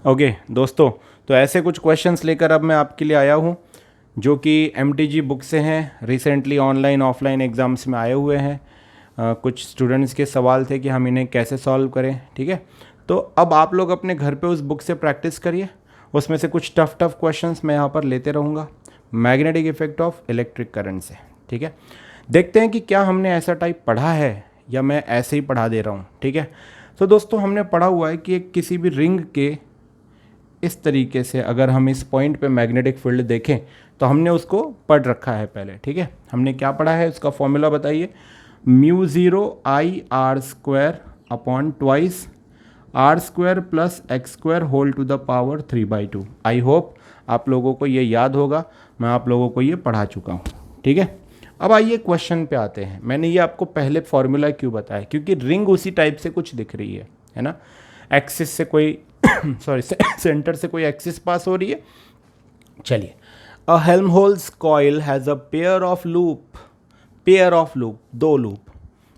Okay दोस्तों, तो ऐसे कुछ क्वेश्चंस लेकर अब मैं आपके लिए आया हूँ जो कि एमटीजी बुक से हैं। रिसेंटली ऑनलाइन ऑफलाइन एग्ज़ाम्स में आए हुए हैं। कुछ स्टूडेंट्स के सवाल थे कि हम इन्हें कैसे सॉल्व करें। ठीक है, तो अब आप लोग अपने घर पे उस बुक से प्रैक्टिस करिए। उसमें से कुछ टफ क्वेश्चंस मैं यहाँ पर लेते रहूँगा magnetic effect of electric current से। ठीक है, देखते हैं कि क्या हमने ऐसा टाइप पढ़ा है या मैं ऐसे ही पढ़ा दे रहा हूँ। ठीक है, तो दोस्तों हमने पढ़ा हुआ है कि किसी भी रिंग के इस तरीके से अगर हम इस पॉइंट पे मैग्नेटिक फील्ड देखें तो हमने उसको पढ़ रखा है पहले। ठीक है, हमने क्या पढ़ा है, उसका फॉर्मूला बताइए। Mu zero I R square upon twice R square plus X square whole to the power 3/2। I hope आप लोगों को ये याद होगा, मैं आप लोगों को ये पढ़ा चुका हूँ। ठीक है, अब आइए क्वेश्चन पे आते हैं। मैंने ये आपको पहले फॉर्मूला क्यों बताया, क्योंकि रिंग उसी टाइप से कुछ दिख रही है ना। एक्सिस से कोई सॉरी सेंटर से कोई एक्सिस पास हो रही है। चलिए, a Helmholtz coil has a pair of loop, दो लूप,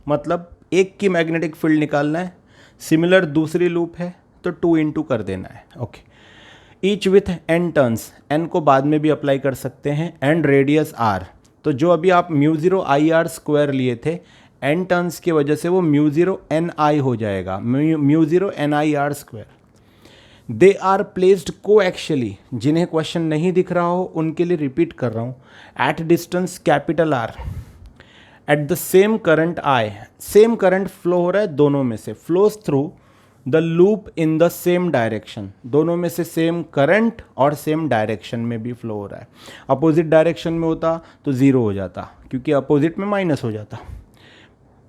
मतलब एक की मैग्नेटिक फील्ड निकालना है, सिमिलर दूसरी लूप है तो 2 कर देना है। Okay, each with n turns, n को बाद में भी अप्लाई कर सकते हैं, एंड रेडियस r। तो जो अभी आप mu zero I R square लिए थे, n टर्न्स की वजह से वो म्यू ज़ीरो एन आई हो जाएगा, mu zero N I R square. They are placed coaxially, जिन्हें क्वेश्चन नहीं दिख रहा हो उनके लिए रिपीट कर रहा हूँ, at distance capital R, at the same current I. Same current flow हो रहा है दोनों में से, flows through the loop in the same direction. दोनों में से सेम करंट और सेम डायरेक्शन में भी फ्लो हो रहा है। अपोजिट डायरेक्शन में होता तो ज़ीरो हो जाता, क्योंकि अपोजिट में माइनस हो जाता।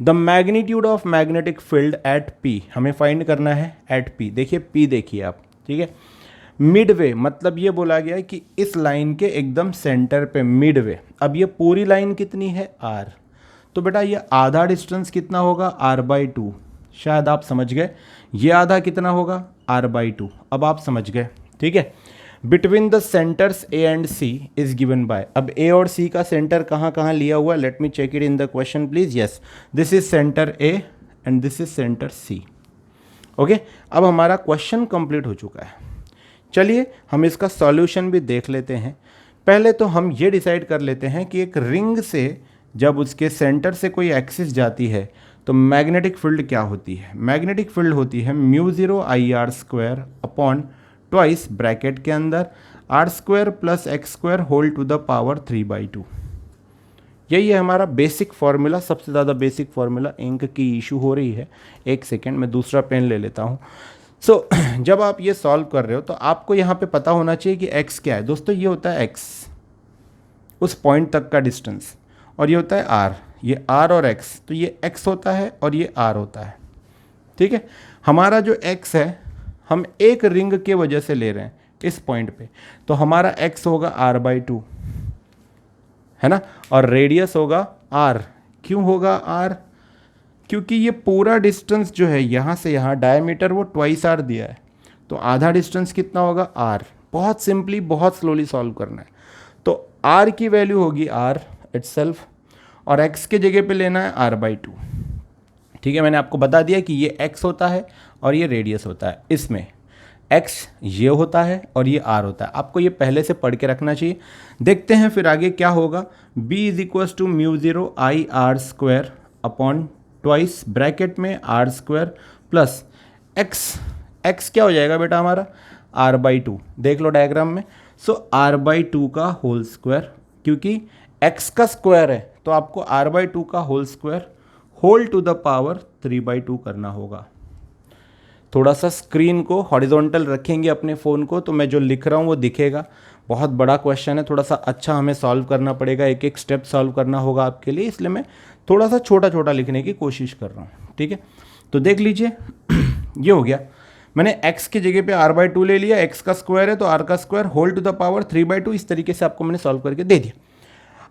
The magnitude of magnetic field at P, हमें फाइंड करना है एट पी। देखिए पी देखिए आप, ठीक है। मिडवे मतलब ये बोला गया है कि इस लाइन के एकदम सेंटर पे मिडवे। अब ये पूरी लाइन कितनी है, आर, तो बेटा ये आधा डिस्टेंस कितना होगा, r/2। शायद आप समझ गए, ये आधा कितना होगा, r/2। अब आप समझ गए, ठीक है। Between the centres A and C is given by, अब ए और सी का सेंटर कहाँ कहाँ लिया हुआ है, let me check it in the question please. Yes, this is centre A and this is centre C. Okay, अब हमारा क्वेश्चन कंप्लीट हो चुका है। चलिए हम इसका सॉल्यूशन भी देख लेते हैं। पहले तो हम ये डिसाइड कर लेते हैं कि एक रिंग से जब उसके सेंटर से कोई एक्सिस जाती है तो मैग्नेटिक फील्ड क्या होती है। मैग्नेटिक फील्ड होती है mu zero I R square upon twice bracket के अंदर R square plus X square whole to the power 3/2। यही है हमारा बेसिक फार्मूला, सबसे ज़्यादा बेसिक फार्मूला। इंक की इशू हो रही है, एक सेकेंड मैं दूसरा पेन ले लेता हूँ। सो जब आप ये सॉल्व कर रहे हो तो आपको यहाँ पे पता होना चाहिए कि x क्या है। दोस्तों ये होता है x, उस पॉइंट तक का डिस्टेंस, और ये होता है r, ये r और x, तो ये x होता है और ये r होता है। ठीक है, हमारा जो x है हम एक रिंग के वजह से ले रहे हैं इस पॉइंट पे, तो हमारा x होगा r/2, है ना, और रेडियस होगा r। क्यों होगा r, क्योंकि ये पूरा डिस्टेंस जो है यहाँ से यहाँ डायमीटर वो ट्वाइस r दिया है, तो आधा डिस्टेंस कितना होगा, r। बहुत सिंपली, बहुत स्लोली सॉल्व करना है। तो r की वैल्यू होगी r इटसेल्फ, और x के जगह पे लेना है r/2। ठीक है, मैंने आपको बता दिया कि ये x होता है और ये रेडियस होता है। इसमें x ये होता है और ये r होता है। आपको ये पहले से पढ़ के रखना चाहिए। देखते हैं फिर आगे क्या होगा। b is equals to mu zero I R square upon twice bracket में आर स्क्वायर प्लस x क्या हो जाएगा बेटा हमारा, r/2। देख लो डायग्राम में, सो r/2 का होल स्क्वायर, क्योंकि x का स्क्वायर है तो आपको r/2 का whole square whole to the power 3/2 करना होगा। थोड़ा सा स्क्रीन को हॉरिजॉन्टल रखेंगे अपने फ़ोन को तो मैं जो लिख रहा हूँ वो दिखेगा। बहुत बड़ा क्वेश्चन है, थोड़ा सा अच्छा हमें सॉल्व करना पड़ेगा, एक एक स्टेप सॉल्व करना होगा आपके लिए, इसलिए मैं थोड़ा सा छोटा छोटा लिखने की कोशिश कर रहा हूँ। ठीक है, तो देख लीजिए ये हो गया। मैंने x की जगह पे r/2 ले लिया, x का स्क्वायर है तो r का square whole to the power 3/2, इस तरीके से आपको मैंने सॉल्व करके दे दिया।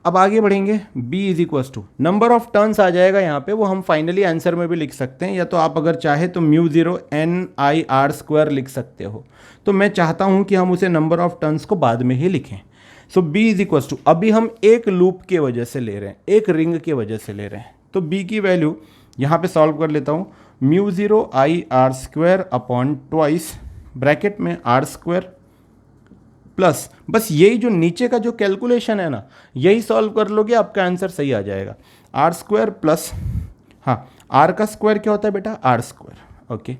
अब आगे बढ़ेंगे, b is equals to number of turns आ जाएगा यहाँ पे, वो हम फाइनली आंसर में भी लिख सकते हैं, या तो आप अगर चाहे तो mu zero N I R square लिख सकते हो। तो मैं चाहता हूँ कि हम उसे नंबर ऑफ टर्न्स को बाद में ही लिखें। सो b इज इक्वल्स टू, अभी हम एक लूप के वजह से ले रहे हैं, एक रिंग के वजह से ले रहे हैं, तो b की वैल्यू यहाँ पे सॉल्व कर लेता हूँ। Mu zero I R square upon twice bracket में आर स्क्वायर प्लस, बस यही जो नीचे का जो कैलकुलेशन है ना, यही सॉल्व कर लोगे आपका आंसर सही आ जाएगा। आर स्क्वायर प्लस, हाँ आर का स्क्वायर क्या होता है बेटा, आर स्क्वायर, ओके,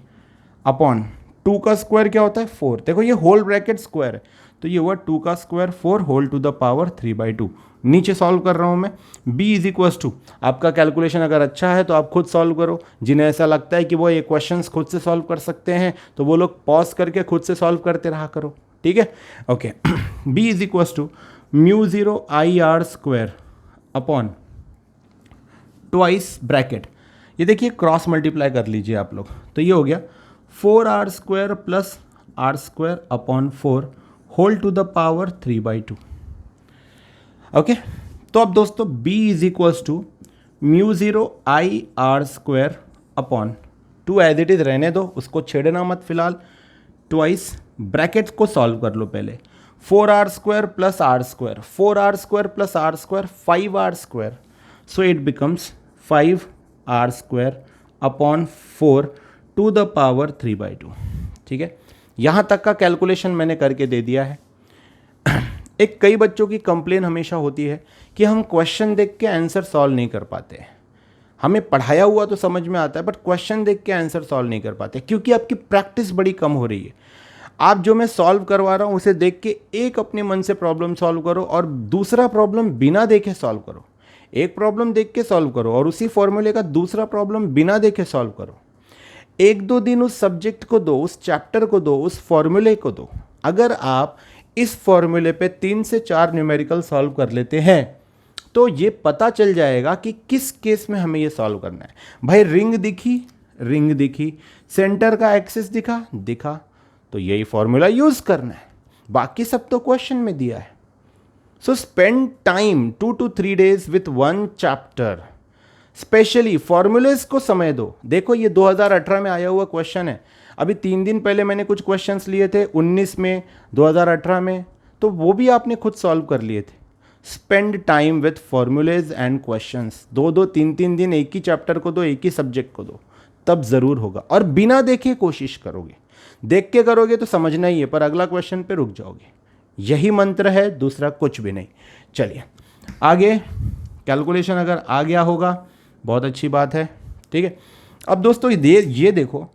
अपॉन 2 का स्क्वायर क्या होता है 4। देखो ये होल ब्रैकेट स्क्वायर है, तो ये हुआ 2 का square 4 whole to the power 3/2। नीचे सॉल्व कर रहा हूँ मैं, b इज इक्वल्स टू, आपका कैलकुलेशन अगर अच्छा है तो आप खुद सॉल्व करो, जिन्हें ऐसा लगता है कि वो ये क्वेश्चंस खुद से सॉल्व कर सकते हैं तो वो लोग पॉज करके खुद से सॉल्व करते रहा करो, ठीक है, okay. b is equals to μ0 I R square upon twice bracket, ये देखिए क्रॉस मल्टीप्लाई कर लीजिए आप लोग, तो ये हो गया 4r square plus R square upon 4 whole to the power 3/2, okay. तो अब दोस्तों b is equals to μ0 I R square upon 2 as it is रहने दो, उसको छेड़ना मत फिलहाल, ट्वाइस ब्रैकेट को सॉल्व कर लो पहले, 4r square plus R square, 4r square plus R square 5r square, so it becomes 5r square upon 4 to the power 3/2, ठीक है। यहाँ तक का कैलकुलेशन मैंने करके दे दिया है। एक कई बच्चों की कंप्लेन हमेशा होती है कि हम क्वेश्चन देख के आंसर सॉल्व नहीं कर पाते हैं, हमें पढ़ाया हुआ तो समझ में आता है बट क्वेश्चन देख के आंसर सॉल्व नहीं कर पाते, क्योंकि आपकी प्रैक्टिस बड़ी कम हो रही है। आप जो मैं सॉल्व करवा रहा हूँ उसे देख के एक अपने मन से प्रॉब्लम सॉल्व करो और दूसरा प्रॉब्लम बिना देखे सॉल्व करो, एक प्रॉब्लम देख के सॉल्व करो और उसी फॉर्मूले का दूसरा प्रॉब्लम बिना देखे सॉल्व करो। 1-2 दिन उस सब्जेक्ट को दो, उस चैप्टर को दो, उस फॉर्मूले को दो। अगर आप इस फॉर्मूले पे 3 से 4 न्यूमेरिकल सॉल्व कर लेते हैं तो ये पता चल जाएगा कि किस केस में हमें ये सॉल्व करना है। भाई रिंग दिखी, सेंटर का एक्सिस दिखा, तो यही फॉर्मूला यूज करना है, बाकी सब तो क्वेश्चन में दिया है। So spend time 2 to 3 days with one chapter, specially formulae को समय दो। देखो ये 2018 में आया हुआ क्वेश्चन है, अभी 3 दिन पहले मैंने कुछ क्वेश्चंस लिए थे 19 में, 2018 में, तो वो भी आपने खुद सॉल्व कर लिए थे। Spend time with formulas and questions, 2-2, 3-3 दिन एक ही चैप्टर को दो, एक ही सब्जेक्ट को दो, तब ज़रूर होगा। और बिना देखे कोशिश करोगे, देख के करोगे तो समझना ही है, पर अगला क्वेश्चन पे रुक जाओगे। यही मंत्र है, दूसरा कुछ भी नहीं। चलिए आगे, कैलकुलेशन अगर आ गया होगा बहुत अच्छी बात है, ठीक है। अब दोस्तों ये देखो,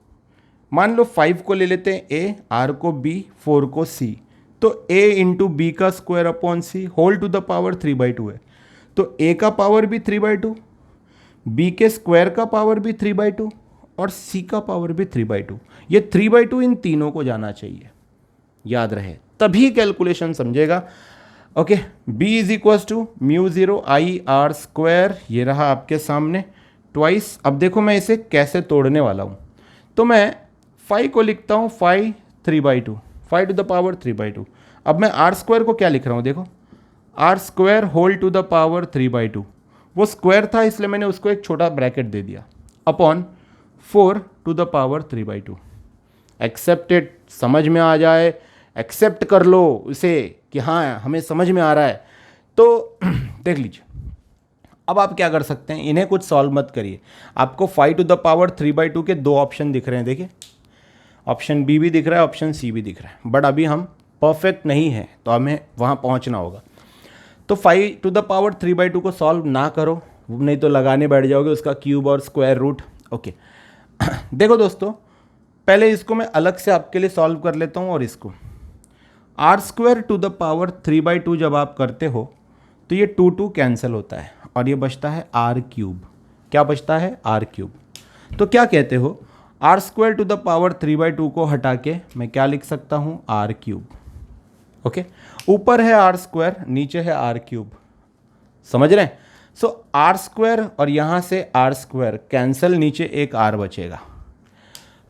मान लो 5 को ले लेते हैं a, r को b, 4 को c, तो a इंटू बी का square upon C whole to the power 3/2 है, तो a का पावर भी 3/2, b के स्क्वायर का पावर भी 3/2 और c का पावर भी 3/2। ये 3/2 इन तीनों को जाना चाहिए, याद रहे, तभी कैलकुलेशन समझेगा, okay. b is equals to μ0 I R square, ये रहा आपके सामने ट्वाइस। अब देखो मैं इसे कैसे तोड़ने वाला हूँ, तो मैं 5 को लिखता हूँ 5 3/2, 5 टू द पावर 3/2। अब मैं आर स्क्वायर को क्या लिख रहा हूँ, देखो R square whole to the power 3/2, वो स्क्वायर था इसलिए मैंने उसको एक छोटा ब्रैकेट दे दिया, upon 4 to the power 3/2। Accepted, समझ में आ जाए, एक्सेप्ट कर लो उसे कि हाँ हमें समझ में आ रहा है। तो देख लीजिए, अब आप क्या कर सकते हैं, इन्हें कुछ सॉल्व मत करिए, आपको 5 टू द पावर 3/2 के 2 ऑप्शन दिख रहे हैं, देखिए ऑप्शन बी भी दिख रहा है, ऑप्शन सी भी दिख रहा है, बट अभी हम परफेक्ट नहीं है तो हमें वहाँ पहुँचना होगा। तो 5 टू द पावर 3/2 को सॉल्व ना करो, नहीं तो लगाने बैठ जाओगे उसका क्यूब और स्क्वायर रूट, ओके। देखो दोस्तों, पहले इसको मैं अलग से आपके लिए सॉल्व कर लेता हूँ, और इसको R square to the power 3/2 जब आप करते हो तो ये 2 कैंसिल होता है और ये बचता है आर क्यूब। क्या बचता है, आर क्यूब। तो क्या कहते हो, R square to the power 3/2 को हटा के मैं क्या लिख सकता हूँ, आर क्यूब, ओके। ऊपर है आर स्क्वायर, नीचे है आर क्यूब, समझ रहे हैं। सो आर स्क्वायर और यहाँ से आर स्क्वायर कैंसिल, नीचे एक आर बचेगा।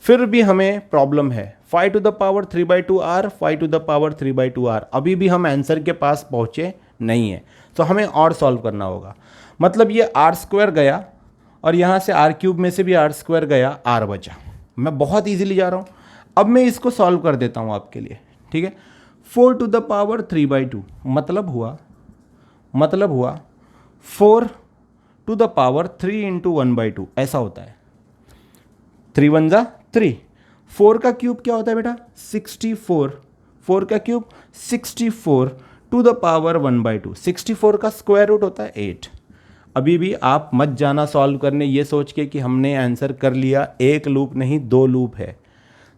फिर भी हमें प्रॉब्लम है 5 to the power 3/2 R, 5 to the power 3/2 R, अभी भी हम आंसर के पास पहुँचे नहीं है, तो हमें और सॉल्व करना होगा। मतलब ये आर स्क्वायर गया और यहाँ से आर क्यूब में से भी आर स्क्वायर गया, आर बचा। मैं बहुत इजीली जा रहा हूँ, अब मैं इसको सॉल्व कर देता हूँ आपके लिए, ठीक है। 4 टू द पावर 3/2 मतलब हुआ 4 टू द पावर 3 इंटू 1/2, ऐसा होता है, 3 1 जा 3, 4 का क्यूब क्या होता है बेटा 64, 4 का क्यूब 64 टू द पावर 1/2, 64 का स्क्वायर रूट होता है 8। अभी भी आप मत जाना सॉल्व करने ये सोच के कि हमने आंसर कर लिया, एक लूप नहीं 2 लूप है,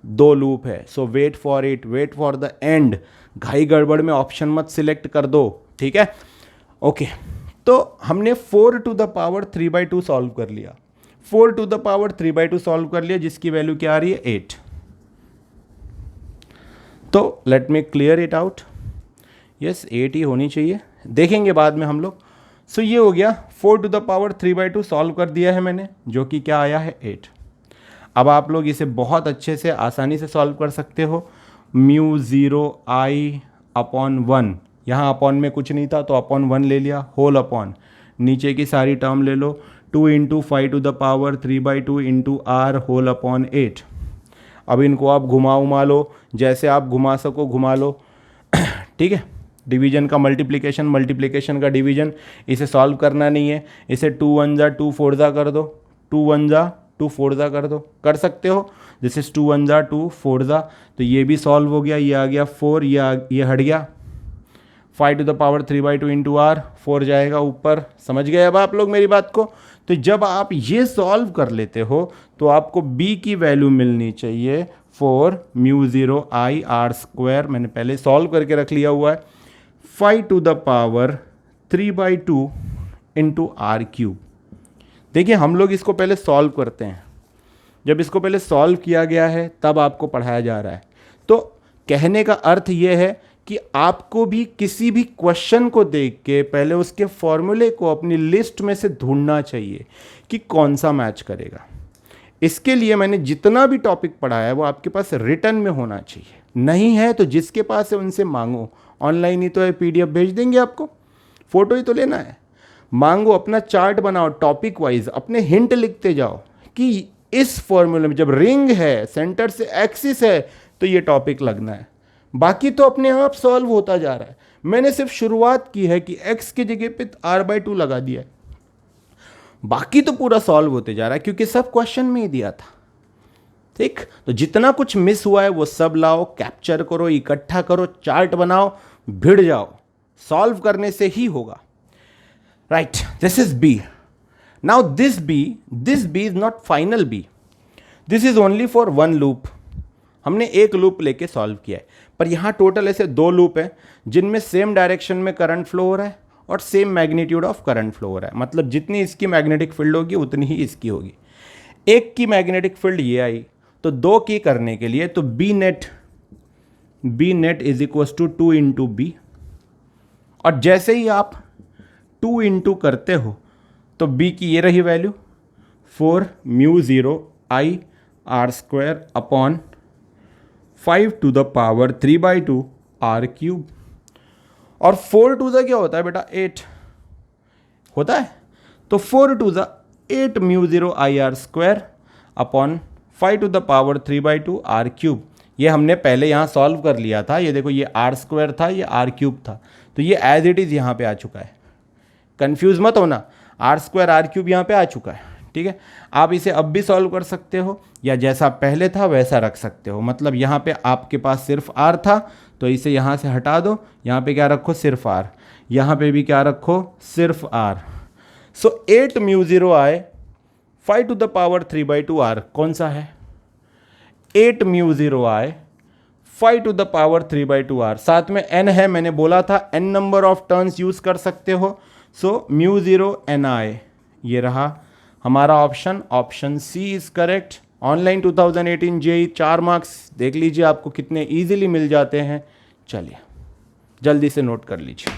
2 लूप है। So wait for it, wait for the end, घाई गड़बड़ में ऑप्शन मत सिलेक्ट कर दो, ठीक है। ओके तो हमने 4 टू द पावर 3/2 सॉल्व कर लिया, 4 टू द पावर 3/2 सॉल्व कर लिया, जिसकी वैल्यू क्या आ रही है 8। तो let me clear it out, yes 8 ही होनी चाहिए, देखेंगे बाद में हम लोग। सो ये हो गया 4 टू द पावर 3/2 सॉल्व कर दिया है मैंने, जो कि क्या आया है 8। अब आप लोग इसे बहुत अच्छे से आसानी से सॉल्व कर सकते हो। μ0I/1, यहाँ अपॉन में कुछ नहीं था तो अपॉन 1 ले लिया, होल अपॉन नीचे की सारी टर्म ले लो, 2 × 5 to the power 3/2 × r whole upon 8। अब इनको आप घुमा उमा लो, जैसे आप घुमा सको घुमा लो, ठीक है। डिवीजन का मल्टीप्लिकेशन, मल्टीप्लिकेशन का डिवीजन, इसे सॉल्व करना नहीं है, इसे 2 1 जा 2 4 जा कर दो, 2 1 जा 2 4 जा कर दो, कर सकते हो। दिस इज 2 1 जा 2 4 जा, तो ये भी सॉल्व हो गया, ये आ गया 4, ये हट गया। 5 टू द पावर 3/2 × r, 4 जाएगा ऊपर, समझ गए अब आप लोग मेरी बात को। तो जब आप ये सॉल्व कर लेते हो तो आपको b की वैल्यू मिलनी चाहिए 4 μ0I/r², मैंने पहले सॉल्व करके रख लिया हुआ है, 5 टू द पावर 3/2 × r³। देखिए हम लोग इसको पहले सॉल्व करते हैं, जब इसको पहले सॉल्व किया गया है तब आपको पढ़ाया जा रहा है। तो कहने का अर्थ ये है कि आपको भी किसी भी क्वेश्चन को देख के पहले उसके फॉर्मूले को अपनी लिस्ट में से ढूंढना चाहिए कि कौन सा मैच करेगा। इसके लिए मैंने जितना भी टॉपिक पढ़ाया है वो आपके पास रिटर्न में होना चाहिए, नहीं है तो जिसके पास है उनसे मांगो, ऑनलाइन ही तो है, PDF भेज देंगे आपको, फ़ोटो ही तो लेना है, मांगो, अपना चार्ट बनाओ टॉपिक वाइज, अपने हिंट लिखते जाओ कि इस फॉर्मूले में जब रिंग है, सेंटर से एक्सिस है, तो ये टॉपिक लगना है। बाकी तो अपने आप सॉल्व होता जा रहा है। मैंने सिर्फ शुरुआत की है कि x की जगह पे r/2 लगा दिया है, बाकी तो पूरा सॉल्व होते जा रहा है क्योंकि सब क्वेश्चन में ही दिया था, ठीक। तो जितना कुछ मिस हुआ है वो सब लाओ, कैप्चर करो, इकट्ठा करो, चार्ट बनाओ, भिड़ जाओ, सॉल्व करने से ही होगा। Right, this is B। Now this B is not final B, this is only for 1 loop. हमने एक लूप लेके सॉल्व किया है, पर यहाँ टोटल ऐसे 2 लूप है जिनमें सेम डायरेक्शन में करंट फ्लो हो रहा है और same magnitude of current flow हो रहा है, मतलब जितनी इसकी मैग्नेटिक फील्ड होगी उतनी ही इसकी होगी। एक की मैग्नेटिक फील्ड ये आई, तो 2 की करने के लिए तो B net is equal to 2 × B, और जैसे ही आप 2 × करते हो तो B की ये रही value 4 μ0I/r² upon 5 to the power 3/2 r³। और 4 टू द क्या होता है बेटा 8 होता है, तो 4 to the 8 μ0I/r² upon 5 to the power 3/2 r³। ये हमने पहले यहाँ सॉल्व कर लिया था, ये देखो ये r² था, ये r³ था, तो ये एज इट इज़ यहाँ पे आ चुका है, कंफ्यूज मत होना, r² r³ यहाँ पे आ चुका है, ठीक है। आप इसे अब भी सॉल्व कर सकते हो या जैसा पहले था वैसा रख सकते हो, मतलब यहाँ पे आपके पास सिर्फ r था तो इसे यहाँ से हटा दो, यहाँ पे क्या रखो सिर्फ r, यहाँ पे भी क्या रखो सिर्फ r। So 8 μ0I 5 to the power 3/2 r कौन सा है, 8 μ0I 5 to the power 3/2 r, साथ में n है, मैंने बोला था n number of turns use कर सकते हो। सो μ0ni ये रहा हमारा option, option C is correct. Online 2018 JEE 4 marks देख लीजिए आपको कितने इजीली मिल जाते हैं, चलिए जल्दी से नोट कर लीजिए।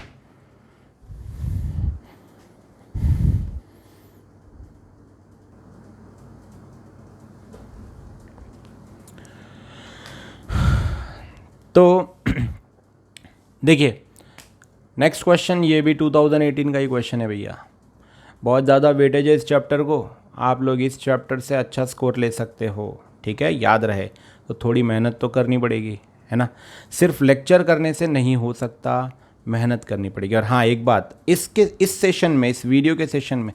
तो देखिए नेक्स्ट क्वेश्चन, ये भी 2018 का ही क्वेश्चन है भैया, बहुत ज़्यादा वेटेज है इस चैप्टर को, आप लोग इस चैप्टर से अच्छा स्कोर ले सकते हो, ठीक है। याद रहे तो थोड़ी मेहनत तो करनी पड़ेगी, है ना, सिर्फ लेक्चर करने से नहीं हो सकता, मेहनत करनी पड़ेगी। और हाँ एक बात, इस सेशन में, इस वीडियो के सेशन में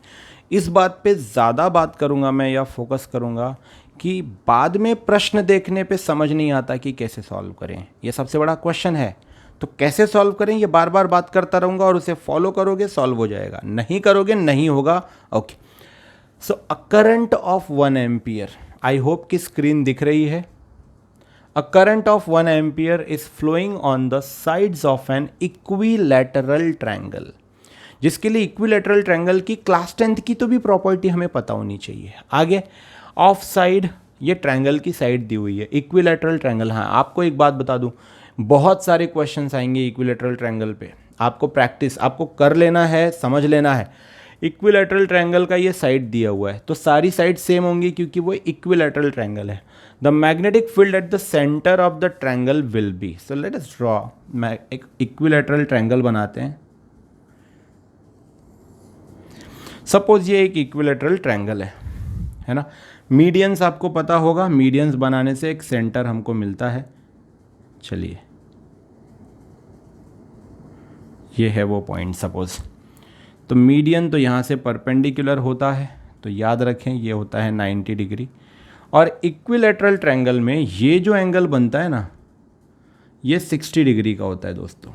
इस बात पे ज़्यादा बात करूँगा मैं या फोकस करूँगा कि बाद में प्रश्न देखने पे समझ नहीं आता कि कैसे सॉल्व करें, ये सबसे बड़ा क्वेश्चन है। तो कैसे सॉल्व करें ये बार बार बात करता रहूँगा और उसे फॉलो करोगे सॉल्व हो जाएगा, नहीं करोगे नहीं होगा। Okay, so a current of 1 ampere, I hope कि स्क्रीन दिख रही है। A current of 1 ampere is flowing on the sides of an equilateral triangle, जिसके लिए इक्विलैटरल ट्रायंगल की क्लास 10th की तो भी प्रॉपर्टी हमें पता होनी चाहिए। आगे ऑफ साइड, ये ट्रायंगल की साइड दी हुई है, इक्विलैटरल ट्रायंगल। हाँ, आपको एक बात बता दूं, बहुत सारे क्वेश्चंस आएंगे इक्विलैटरल ट्रायंगल पे, आपको प्रैक्टिस आपको कर लेना है, समझ लेना है। इक्विलैटरल ट्रायंगल का ये साइड दिया हुआ है तो सारी साइड सेम होंगी क्योंकि वो इक्विलैटरल ट्रायंगल है। The magnetic field at the centre of the triangle will be, so let us draw, एक इक्विलैटरल ट्रायंगल बनाते हैं। सपोज ये एक इक्विलैटरल ट्रायंगल है ना। मीडियंस आपको पता होगा, मीडियंस बनाने से एक सेंटर हमको मिलता है। चलिए ये है वो पॉइंट सपोज, तो मीडियन तो यहाँ से परपेंडिकुलर होता है, तो याद रखें ये होता है 90 डिग्री। और इक्विलैटरल ट्रायंगल में ये जो एंगल बनता है ना, ये 60 डिग्री का होता है दोस्तों,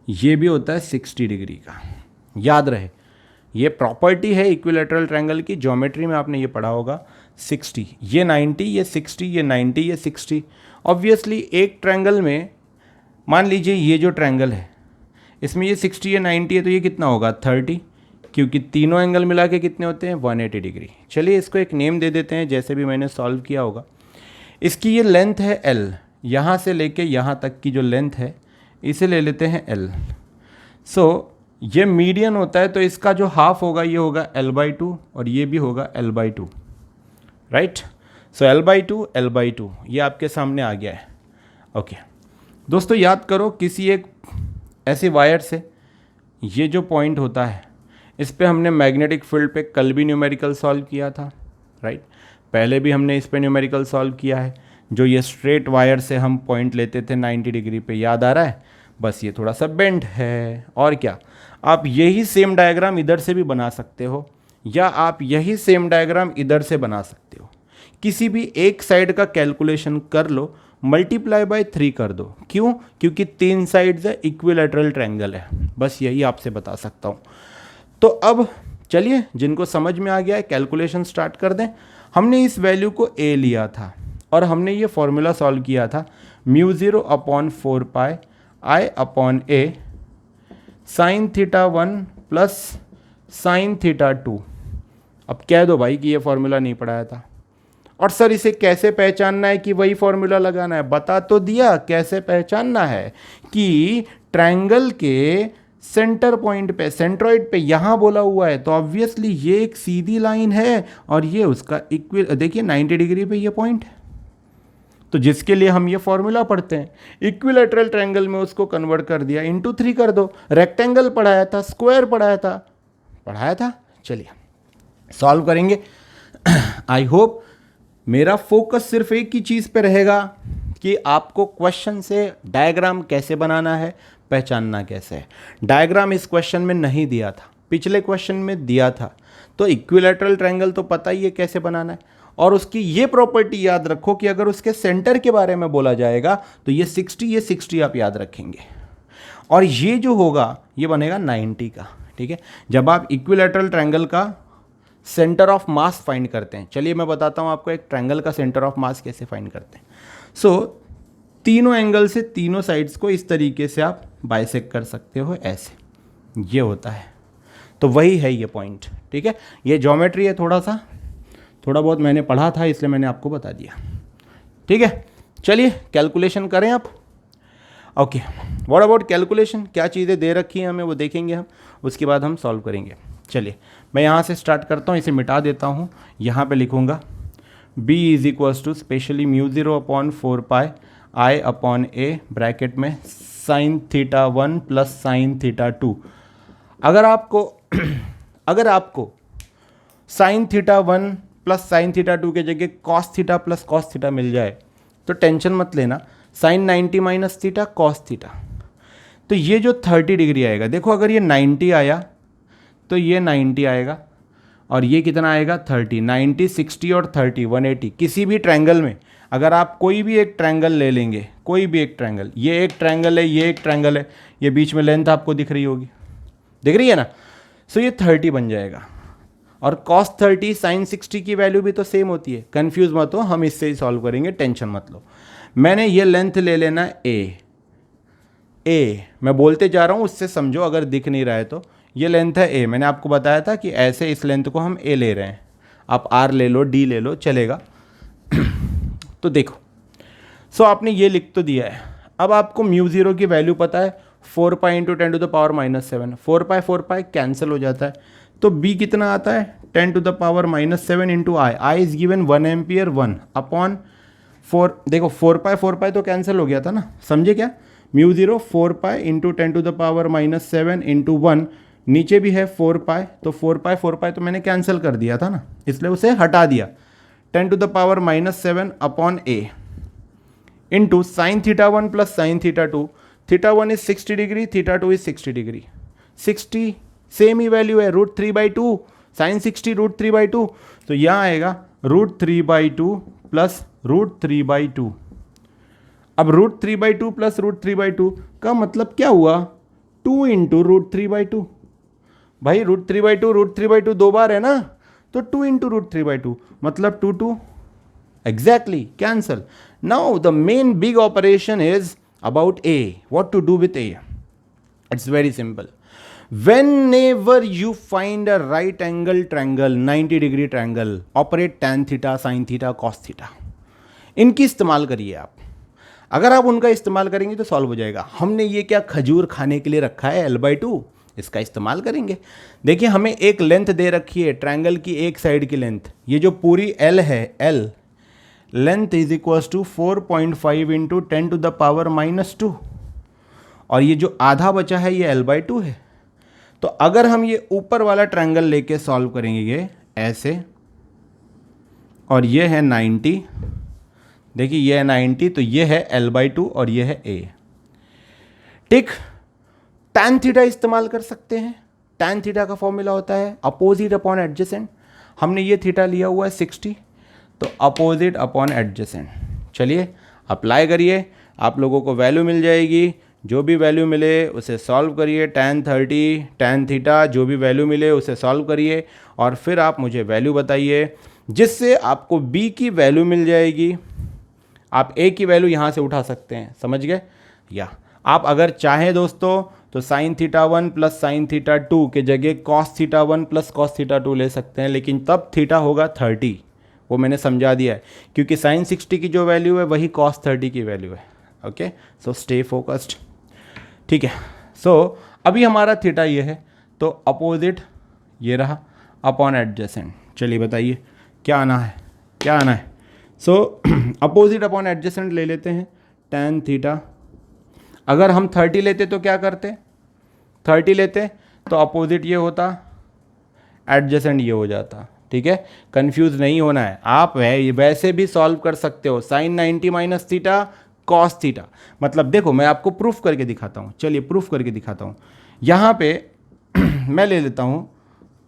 ये भी होता है 60 डिग्री का। याद रहे ये प्रॉपर्टी है इक्विलैटरल ट्रायंगल की, ज्योमेट्री में आपने ये पढ़ा होगा। 60, ये 90, ये 60, ये 90, ये 60। ऑब्वियसली एक ट्रायंगल में मान लीजिए ये जो ट्रायंगल है इसमें ये 60 या 90 है, तो ये कितना होगा 30, क्योंकि तीनों एंगल मिला के कितने होते हैं 180 डिग्री। चलिए इसको एक नेम दे देते हैं जैसे भी मैंने सॉल्व किया होगा। इसकी ये लेंथ है L, यहाँ से लेके यहाँ तक की जो लेंथ है इसे ले लेते हैं L। सो ये मीडियन होता है तो इसका जो हाफ होगा ये होगा L/2 और ये भी होगा L/2, राइट। सो L/2 L/2 ये आपके सामने आ गया है। ओके दोस्तों, याद करो किसी एक ऐसे वायर से ये जो पॉइंट होता है इस पे हमने मैग्नेटिक फील्ड पे कल भी न्यूमेरिकल सॉल्व किया था, राइट। पहले भी हमने इस पे न्यूमेरिकल सॉल्व किया है, जो ये स्ट्रेट वायर से हम पॉइंट लेते थे 90 डिग्री पे, याद आ रहा है। बस ये थोड़ा सा बेंड है और क्या। आप यही सेम डायग्राम इधर से भी बना सकते हो या आप यही सेम डायग्राम इधर से बना सकते हो। किसी भी एक साइड का कैलकुलेशन कर लो, मल्टीप्लाई बाय 3 कर दो। क्यों? क्योंकि 3 साइड्स है, इक्विलैटरल ट्रायंगल है। बस यही आपसे बता सकता हूँ। तो अब चलिए जिनको समझ में आ गया है कैलकुलेशन स्टार्ट कर दें। हमने इस वैल्यू को a लिया था और हमने ये फॉर्मूला सॉल्व किया था μ0/4π I/a sin θ1 प्लस sin θ2। अब कह दो भाई कि ये फॉर्मूला नहीं पढ़ाया था, और सर इसे कैसे पहचानना है कि वही फॉर्मूला लगाना है? बता तो दिया कैसे पहचानना है कि ट्रायंगल के सेंटर पॉइंट पे, सेंट्रॉइड पे यहाँ बोला हुआ है तो ऑब्वियसली ये एक सीधी लाइन है और ये उसका देखिए 90 डिग्री पे ये पॉइंट है, तो जिसके लिए हम ये फॉर्मूला पढ़ते हैं। इक्विलैटरल ट्रायंगल में उसको कन्वर्ट कर दिया, इंटू 3 कर दो। रेक्टेंगल पढ़ाया था, स्क्वायर पढ़ाया था। चलिए सॉल्व करेंगे। आई होप मेरा फोकस सिर्फ एक ही चीज़ पे रहेगा कि आपको क्वेश्चन से डायग्राम कैसे बनाना है, पहचानना कैसे है। डायग्राम इस क्वेश्चन में नहीं दिया था, पिछले क्वेश्चन में दिया था। तो इक्विलैटरल ट्रायंगल तो पता ही है कैसे बनाना है, और उसकी ये प्रॉपर्टी याद रखो कि अगर उसके सेंटर के बारे में बोला जाएगा तो ये 60 आप याद रखेंगे, और ये जो होगा ये बनेगा 90 का। ठीक है, जब आप इक्विलैटरल ट्रायंगल का सेंटर ऑफ मास फाइंड करते हैं, चलिए मैं बताता हूँ आपको एक ट्रायंगल का सेंटर ऑफ मास कैसे फाइंड करते हैं। सो तीनों एंगल से तीनों साइड्स को इस तरीके से आप बाइसेक्ट कर सकते हो, ऐसे ये होता है। तो वही है ये पॉइंट। ठीक है, ये ज्योमेट्री है, थोड़ा बहुत मैंने पढ़ा था इसलिए मैंने आपको बता दिया। ठीक है, चलिए कैलकुलेशन करें आप। ओके, व्हाट अबाउट कैलकुलेशन, क्या चीज़ें दे रखी हैं हमें वो देखेंगे हम, उसके बाद हम सॉल्व करेंगे। चलिए मैं यहाँ से स्टार्ट करता हूँ, इसे मिटा देता हूँ। यहाँ पे लिखूँगा b is equals to specially μ0/4π I/a bracket में sin θ1 प्लस sin θ2। अगर आपको sin θ1 प्लस sin θ2 के जगह cos θ प्लस cos θ मिल जाए तो टेंशन मत लेना, sin 90 माइनस θ cos θ, तो ये जो 30 डिग्री आएगा, देखो अगर ये 90 आया तो ये 90 आएगा, और ये कितना आएगा 30, 90, 60 और 30, 180। किसी भी ट्रायंगल में अगर आप कोई भी एक ट्रायंगल ले लेंगे, कोई भी एक ट्रायंगल, ये एक ट्रायंगल है, ये एक ट्रायंगल है, ये बीच में लेंथ आपको दिख रही होगी, दिख रही है ना। सो ये 30 बन जाएगा। और cos 30 sin 60 की वैल्यू भी तो सेम होती है, कंफ्यूज मत हो, हम इससे ही सॉल्व करेंगे, टेंशन मत लो। मैंने ये लेंथ ले लेना ए मैं बोलते जा रहा हूँ, उससे समझो अगर दिख नहीं रहा है तो। ये लेंथ है ए, मैंने आपको बताया था कि ऐसे इस लेंथ को हम ए ले रहे हैं, आप आर ले लो, डी ले लो, चलेगा। तो देखो, सो आपने ये लिख तो दिया है। अब आपको म्यू ज़ीरो की वैल्यू पता है, 4 pi into 10 to the power -7, 4 pi cancel हो जाता है, तो बी कितना आता है 10 to the power -7 into I is given 1 ampere 1 upon 4। देखो 4 पाई तो कैंसिल हो गया था ना, समझे क्या। Mu zero 4 pi into 10 to the power -7 into 1, नीचे भी है 4 पाई, तो 4 पाई तो मैंने कैंसिल कर दिया था ना, इसलिए उसे हटा दिया। 10 to the power -7 upon a into sine theta 1 plus sine theta 2। Theta 1 is 60 degree, theta 2 is 60 degree. 60 same ही वैल्यू है, √3/2, साइन 60 √3/2, तो यहाँ आएगा √3/2 प्लस √3/2। अब √3/2 प्लस √3/2 का मतलब क्या हुआ, 2 इंटू √3/2। भाई √3/2 दो बार है ना, तो 2 इंटू √3/2 मतलब 2 exactly cancel. Now the main big operation is about a, what to do with a. It's very simple. Whenever you find a right angle triangle, 90 degree triangle, operate tan theta, sin theta, cos theta। इनकी इस्तेमाल करिए आप। अगर आप उनका इस्तेमाल करेंगे तो सॉल्व हो जाएगा। हमने ये क्या खजूर खाने के लिए रखा है L/2, इसका इस्तेमाल करेंगे। देखिए हमें एक लेंथ दे रखी है ट्रायंगल की, एक साइड की लेंथ, ये जो पूरी L है, L length is equals to 4.5 into 10 to the power -2, और ये जो आधा बचा है ये L/2 है। तो अगर हम ये ऊपर वाला ट्रायंगल लेके सॉल्व करेंगे ये ऐसे, और ये है 90, देखिए ये है 90, तो ये है L/2 और ये है A। ठीक, tan थीटा इस्तेमाल कर सकते हैं। tan थीटा का फॉर्मूला होता है अपोजिट अपॉन एडजेसेंट। हमने ये थीटा लिया हुआ है 60, तो अपोजिट अपॉन एडजेसेंट। चलिए अप्लाई करिए, आप लोगों को वैल्यू मिल जाएगी। जो भी वैल्यू मिले उसे सॉल्व करिए, tan 30 tan थीटा जो भी वैल्यू मिले उसे सॉल्व करिए, और फिर आप मुझे वैल्यू बताइए, जिससे आपको b की वैल्यू मिल जाएगी। आप a की वैल्यू यहाँ से उठा सकते हैं, समझ गए। या आप अगर चाहें दोस्तों तो sin theta 1 plus sin theta 2 के जगह cos theta 1 plus cos theta 2 ले सकते हैं, लेकिन तब थीटा होगा 30, वो मैंने समझा दिया है, क्योंकि sin 60 की जो वैल्यू है वही cos 30 की वैल्यू है। Okay, so stay focused. ठीक है, सो अभी हमारा थीटा ये है, तो अपोजिट ये रहा अपॉन एडजेसेंट। चलिए बताइए क्या आना है, क्या आना है। सो अपोजिट अपॉन एडजेसेंट ले लेते हैं, tan थीटा। अगर हम 30 लेते तो क्या करते, 30 लेते तो अपोजिट ये होता, एडजेसेंट ये हो जाता। ठीक है, कंफ्यूज नहीं होना है, आप वैसे भी सॉल्व कर सकते हो। Sine 90 minus theta cos theta, मतलब देखो मैं आपको प्रूफ करके दिखाता हूँ। चलिए प्रूफ करके दिखाता हूँ। यहाँ पे मैं ले लेता हूँ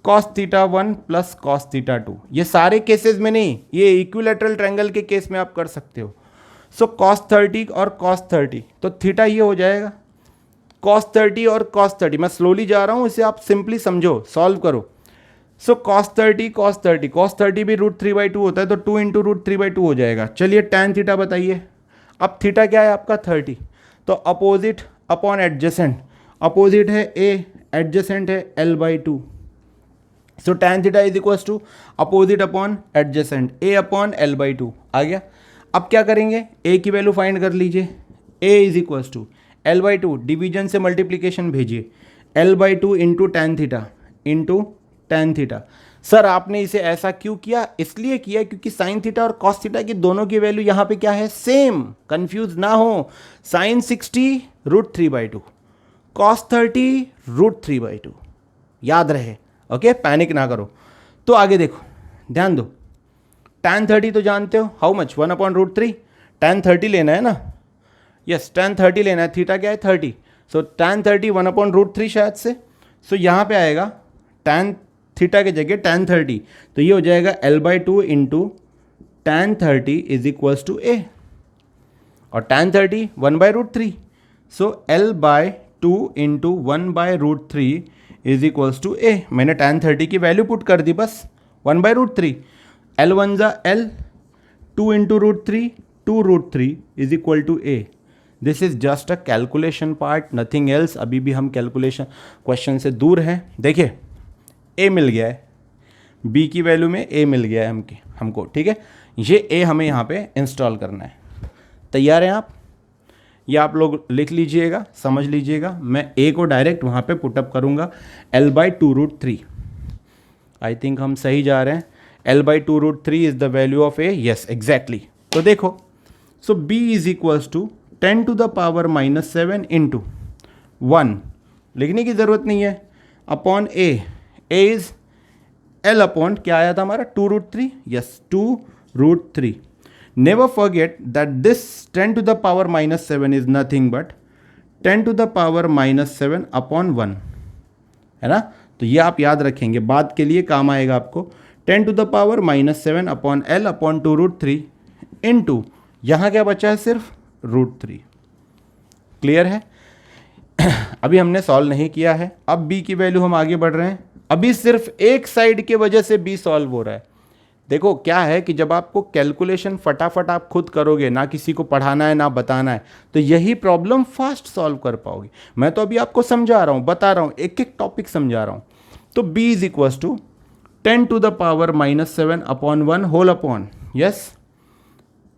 cos theta 1 plus cos theta 2। ये सारे केसेस में नहीं, ये इक्विलैटरल ट्रायंगल के केस में आप कर सकते हो। सो कॉस 30 और कॉस 30, तो थीटा ये हो जाएगा कॉस 30 और कॉस 30। मैं स्लोली जा रहा हूँ, इसे आप सिंपली समझो, सॉल्व करो। सो कॉस 30 कॉस 30, कॉस 30 भी √3/2 होता है, तो 2 इंटू √3/2 हो जाएगा। चलिए tan थीटा बताइए। अब थीटा क्या है आपका 30, तो अपोजिट अपॉन एडजेसेंट। अपोजिट है a, एडजेसेंट है L/2। So tan theta is equals to opposite upon adjacent a upon L/2 आ गया। अब क्या करेंगे, a की वैल्यू फाइंड कर लीजिए। a is equals to L/2, division से मल्टीप्लीकेशन भेजिए, L/2 into tan theta into tan theta. Sir आपने इसे ऐसा क्यों किया, इसलिए किया क्योंकि साइन थीटा और कॉस थीटा की दोनों की वैल्यू यहाँ पे क्या है, सेम। कंफ्यूज ना हो, साइन 60 √3/2, कॉस 30 √3/2, याद रहे। ओके, पैनिक ना करो। तो आगे देखो, ध्यान दो, tan 30 तो जानते हो, हाउ मच, 1/√3। tan 30 लेना है ना, यस tan 30 लेना है, थीटा क्या है 30, सो tan 30 1/√3 शायद से। सो यहाँ पे आएगा tan थीटा की जगह tan 30, तो ये हो जाएगा L/2 into tan 30 is equals to a, और tan 30 1/√3, so L/2 into 1/√3 is equals to a. मैंने tan 30 की वैल्यू पुट कर दी बस 1/√3, L1 ज़ा L, 2 into √3, 2√3 is equal to a. This is just a calculation part, nothing else. अभी भी हम calculation question से दूर हैं। देखिए ए मिल गया है, बी की वैल्यू में ए मिल गया है हमको, ठीक है। ये ए हमें यहाँ पे इंस्टॉल करना है। तैयार हैं आप? ये आप लोग लिख लीजिएगा, समझ लीजिएगा। मैं ए को डायरेक्ट वहाँ पे पुटअप करूँगा L/2√3। आई थिंक हम सही जा रहे हैं। L/2√3 is the value of a, yes exactly. तो देखो, so b is equals to 10 to the power -7 into 1, लिखने की ज़रूरत नहीं है, upon a is L upon क्या आया था हमारा 2√3, yes 2√3। Never forget that this 10 to the power -7 is nothing but 10 to the power -7 upon 1, है ना। तो ये आप याद रखेंगे, बाद के लिए काम आएगा आपको। 10 to the power -7 upon L upon 2√3 into यहाँ क्या बचा है, सिर्फ √3। क्लियर है? अभी हमने सॉल्व नहीं किया है। अब b की वैल्यू हम आगे बढ़ रहे हैं। अभी सिर्फ एक साइड के वजह से b सॉल्व हो रहा है। देखो क्या है कि जब आपको कैलकुलेशन फटाफट आप खुद करोगे, ना किसी को पढ़ाना है ना बताना है, तो यही प्रॉब्लम फास्ट सॉल्व कर पाओगे। मैं तो अभी आपको समझा रहा हूँ, बता रहा हूँ, एक एक टॉपिक समझा रहा हूँ। तो b is equals to 10 to the power -7 upon 1 whole upon, yes,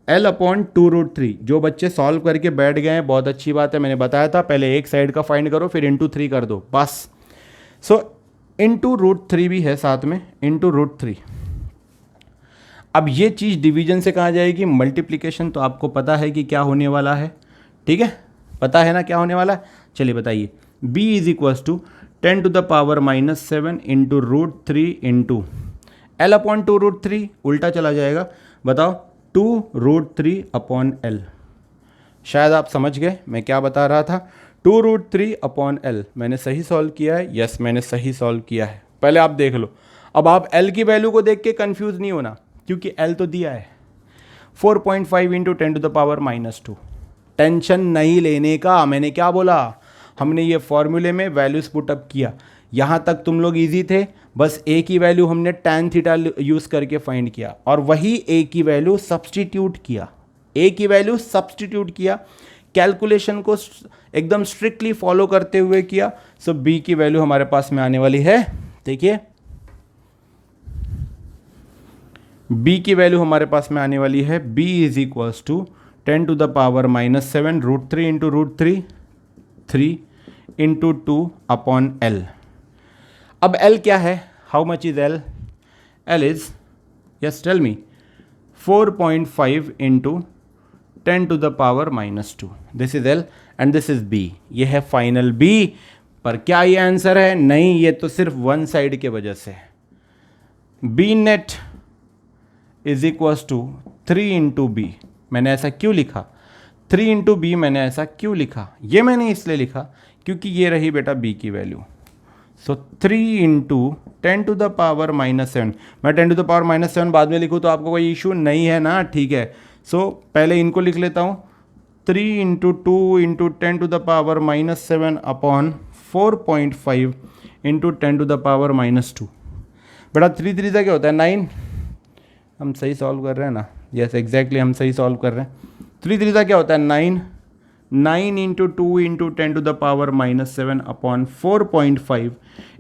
L upon 2√3। जो बच्चे सॉल्व करके बैठ गए हैं, बहुत अच्छी बात है। मैंने बताया था पहले एक साइड का फाइंड करो, फिर इंटू 3 कर दो बस। सो इंटू √3 भी है साथ में, इंटू √3। अब ये चीज़ डिवीजन से कहाँ जाएगी, मल्टीप्लिकेशन। तो आपको पता है कि क्या होने वाला है, ठीक है, पता है ना क्या होने वाला है। चलिए बताइए, b is equals to 10 to the power -7 into √3 into L upon 2√3, उल्टा चला जाएगा। बताओ, 2√3 अपॉन L। शायद आप समझ गए मैं क्या बता रहा था। 2√3 अपॉन L। मैंने सही सॉल्व किया है, यस मैंने सही सॉल्व किया है। पहले आप देख लो। अब आप L की वैल्यू को देख के कंफ्यूज नहीं होना, क्योंकि L तो दिया है 4.5 into 10 to the power -2। Tension नहीं लेने का। मैंने क्या बोला, हमने ये फॉर्मूले में वैल्यूज पुटअप किया। यहाँ तक तुम लोग इजी थे, बस a की वैल्यू हमने tan थीटा यूज़ करके फाइंड किया, और वही a की वैल्यू सब्सटीट्यूट किया, a की वैल्यू सब्सटीट्यूट किया, कैलकुलेशन को एकदम स्ट्रिक्टली फॉलो करते हुए किया। सो b की वैल्यू हमारे पास में आने वाली है, देखिए b की वैल्यू हमारे पास में आने वाली है, b is equals to 10 to the power -7 √3 into √3, 3 into 2 upon L। अब L क्या है, how much is L? L is, yes tell me, 4.5 into 10 to the power -2। This is L and this is B। ये है final B। पर क्या ये answer है? नहीं, ये तो सिर्फ वन साइड के वजह से। B net is equals to 3 into B। मैंने ऐसा क्यों लिखा? 3 इंटू B मैंने ऐसा क्यों लिखा? ये मैंने इसलिए लिखा क्योंकि ये रही बेटा B की value. So 3 into 10 to the power -7। मैं 10 टू द पावर -7 बाद में लिखूँ तो आपको कोई इशू नहीं है ना, ठीक है। सो पहले इनको लिख लेता हूँ, 3 into 2 into 10 to the power -7 upon 4.5 into 10 to the power -2। बेटा 3 3 क्या होता है 9। हम सही सॉल्व कर रहे हैं ना, यस एग्जैक्टली हम सही सॉल्व कर रहे हैं। 3 3 क्या होता है 9। 9 into 2 into 10 to the power -7 upon 4.5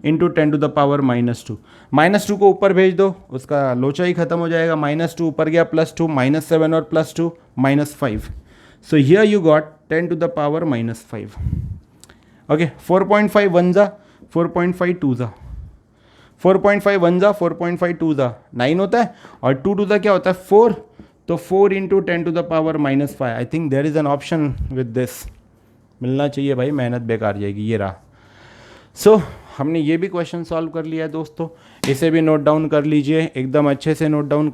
into 10 to the power -2। -2 को ऊपर भेज दो, उसका लोचा ही खत्म हो जाएगा। -2 ऊपर गया, +2, -7 और +2 -5। So here you got 10 to the power -5। Okay, 4.5 1 जा, 4.5 2 जा, 4.5 1 जा, 4.5 2 जा 9 होता है, और 2 2 क्या होता है 4। तो 4 into 10 to the power -5। I think there is an option with this. मिलना चाहिए भाई, मेहनत बेकार जाएगी। ये रहा। सो हमने ये भी क्वेश्चन सॉल्व कर लिया है दोस्तों। इसे भी नोट डाउन कर लीजिए, एकदम अच्छे से नोट डाउन